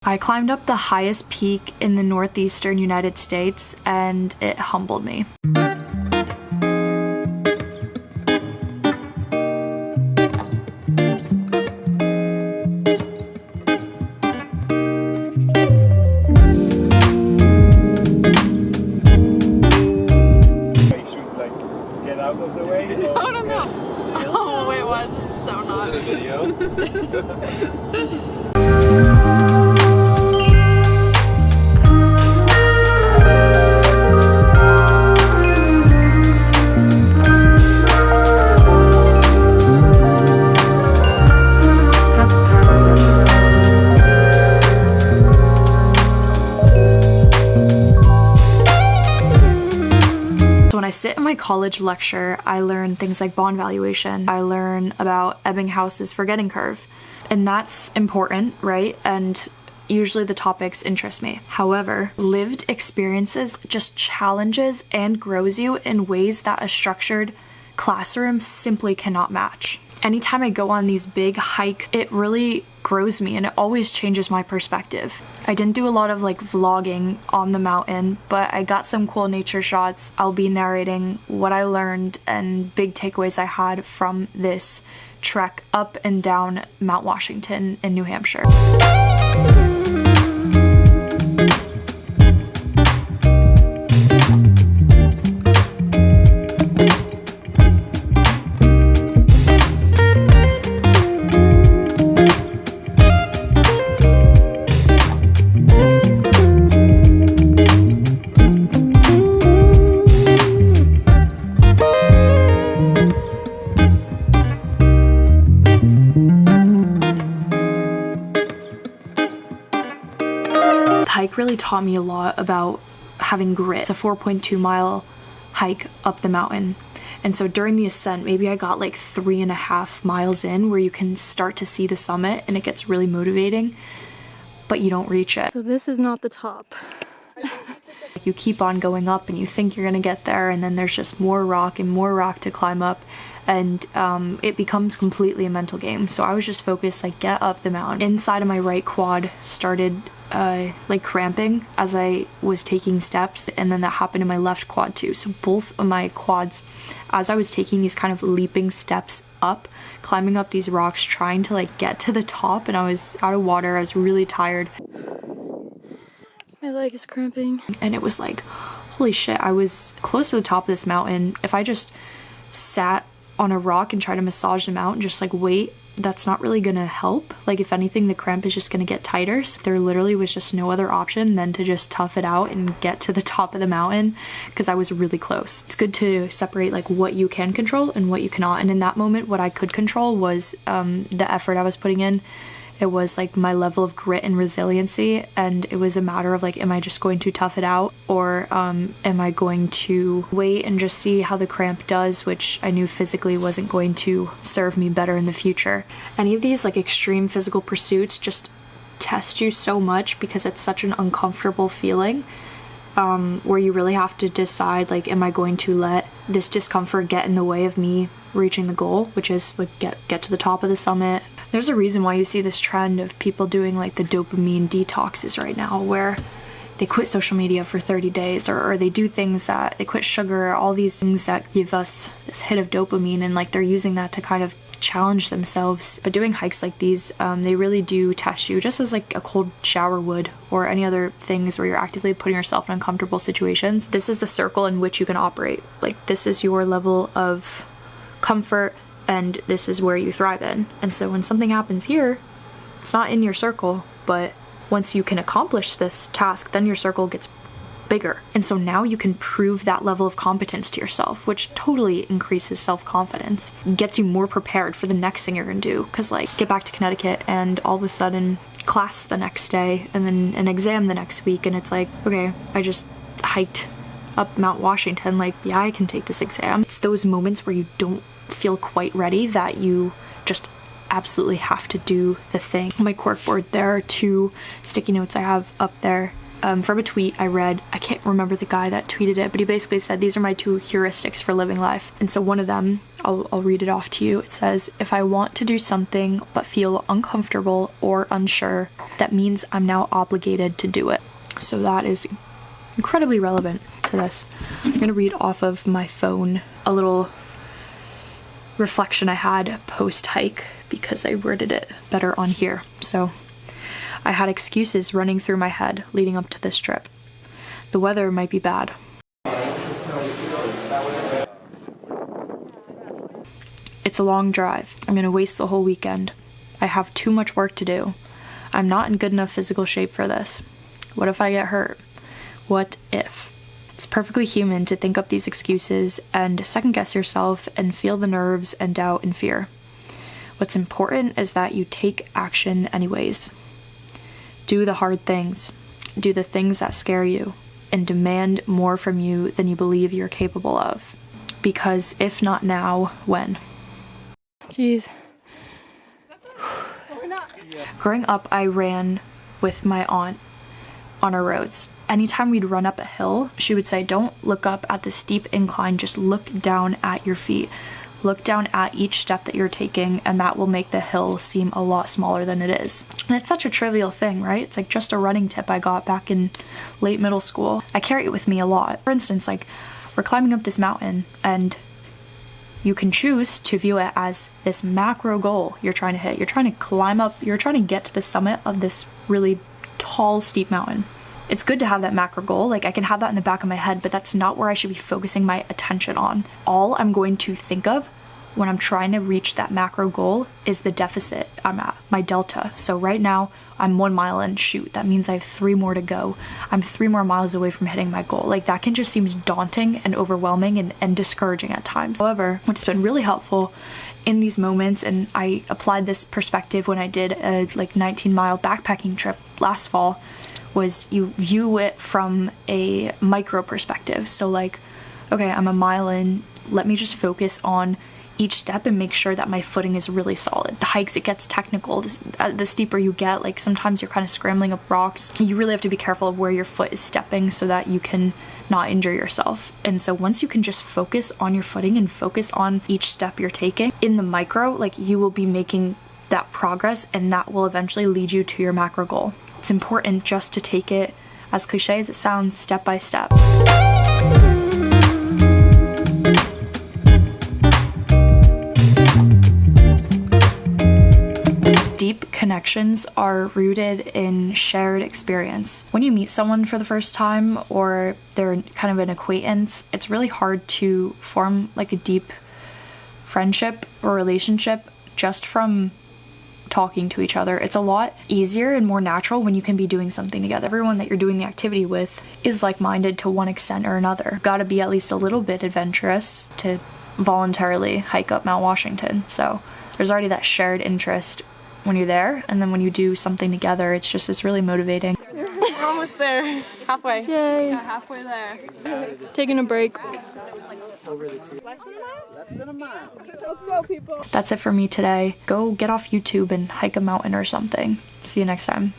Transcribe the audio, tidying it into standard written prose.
I climbed up the highest peak in the northeastern United States and it humbled me. Out of the way? No. Oh, wait, why is this so not? Is it a video? When I sit in my college lecture, I learn things like bond valuation. I learn about Ebbinghaus's forgetting curve. And that's important, right? And usually the topics interest me. However, lived experiences just challenges and grows you in ways that a structured classroom simply cannot match. Anytime I go on these big hikes, it really grows me and it always changes my perspective. I didn't do a lot of vlogging on the mountain, but I got some cool nature shots. I'll be narrating what I learned and big takeaways I had from this trek up and down Mount Washington in New Hampshire. The hike really taught me a lot about having grit. It's a 4.2 mile hike up the mountain. And so during the ascent, maybe I got 3.5 miles in where you can start to see the summit and it gets really motivating, but you don't reach it. So this is not the top. You keep on going up and you think you're gonna get there, and then there's just more rock and more rock to climb up, and it becomes completely a mental game. So I was just focused, get up the mountain. Inside of my right quad started cramping as I was taking steps, and then that happened in my left quad too. So both of my quads, as I was taking these kind of leaping steps up, climbing up these rocks, trying to get to the top, and I was out of water, I was really tired. My leg is cramping. And it was holy shit, I was close to the top of this mountain. If I just sat on a rock and tried to massage the mountain, just wait, that's not really gonna help. If anything, the cramp is just gonna get tighter. So there literally was just no other option than to just tough it out and get to the top of the mountain, because I was really close. It's good to separate what you can control and what you cannot. And in that moment, what I could control was the effort I was putting in. It was my level of grit and resiliency, and it was a matter of am I just going to tough it out, or am I going to wait and just see how the cramp does, which I knew physically wasn't going to serve me better in the future. Any of these extreme physical pursuits just test you so much because it's such an uncomfortable feeling, where you really have to decide am I going to let this discomfort get in the way of me reaching the goal, which is get to the top of the summit. There's a reason why you see this trend of people doing the dopamine detoxes right now, where they quit social media for 30 days, or they do things that they quit sugar, all these things that give us this hit of dopamine, and they're using that to kind of challenge themselves. But doing hikes like these, they really do test you, just as a cold shower would, or any other things where you're actively putting yourself in uncomfortable situations. This is the circle in which you can operate. This is your level of comfort, and this is where you thrive in. And so when something happens here, it's not in your circle, but once you can accomplish this task, then your circle gets bigger. And so now you can prove that level of competence to yourself, which totally increases self-confidence, gets you more prepared for the next thing you're gonna do. Because get back to Connecticut and all of a sudden class the next day and then an exam the next week, and it's okay, I just hiked up Mount Washington, yeah, I can take this exam. It's those moments where you don't feel quite ready that you just absolutely have to do the thing. On my corkboard, there are 2 sticky notes I have up there, from a tweet I read. I can't remember the guy that tweeted it, but he basically said these are my 2 heuristics for living life. And so one of them, I'll read it off to you. It says, if I want to do something but feel uncomfortable or unsure, that means I'm now obligated to do it. So that is incredibly relevant to this. I'm gonna read off of my phone a little reflection I had post hike because I worded it better on here. So I had excuses running through my head leading up to this trip. The weather might be bad. It's a long drive. I'm gonna waste the whole weekend. I have too much work to do. I'm not in good enough physical shape for this. What if I get hurt? What if? It's perfectly human to think up these excuses and second guess yourself and feel the nerves and doubt and fear. What's important is that you take action anyways. Do the hard things. Do the things that scare you and demand more from you than you believe you're capable of. Because if not now, when? Jeez. Growing up, I ran with my aunt on our roads. Anytime we'd run up a hill, she would say, don't look up at the steep incline, just look down at your feet. Look down at each step that you're taking, and that will make the hill seem a lot smaller than it is. And it's such a trivial thing, right? It's like just a running tip I got back in late middle school. I carry it with me a lot. For instance, like we're climbing up this mountain, and you can choose to view it as this macro goal you're trying to hit. You're trying to climb up, you're trying to get to the summit of this really tall, steep mountain. It's good to have that macro goal, like I can have that in the back of my head, but that's not where I should be focusing my attention on. All I'm going to think of when I'm trying to reach that macro goal is the deficit I'm at, my delta. So right now, I'm 1 mile in, shoot, that means I have 3 more to go. I'm 3 more miles away from hitting my goal. Like that can just seem daunting and overwhelming and discouraging at times. However, what's been really helpful in these moments, and I applied this perspective when I did a 19-mile backpacking trip last fall, was you view it from a micro perspective. So like, okay, I'm a mile in, let me just focus on each step and make sure that my footing is really solid. The hikes, it gets technical. The steeper you get, like sometimes you're kind of scrambling up rocks. You really have to be careful of where your foot is stepping so that you can not injure yourself. And so once you can just focus on your footing and focus on each step you're taking in the micro, like you will be making that progress, and that will eventually lead you to your macro goal. It's important just to take it, as cliche as it sounds, step by step. Deep connections are rooted in shared experience. When you meet someone for the first time or they're kind of an acquaintance, it's really hard to form like a deep friendship or relationship just from talking to each other. It's a lot easier and more natural when you can be doing something together. Everyone that you're doing the activity with is like-minded to one extent or another. Gotta be at least a little bit adventurous to voluntarily hike up Mount Washington. So there's already that shared interest when you're there, and then when you do something together, it's really motivating. We're almost there. Halfway. Yay. Yeah, halfway there. Taking a break. Less than a mile? Let's go, people. That's it for me today. Go get off YouTube and hike a mountain or something. See you next time.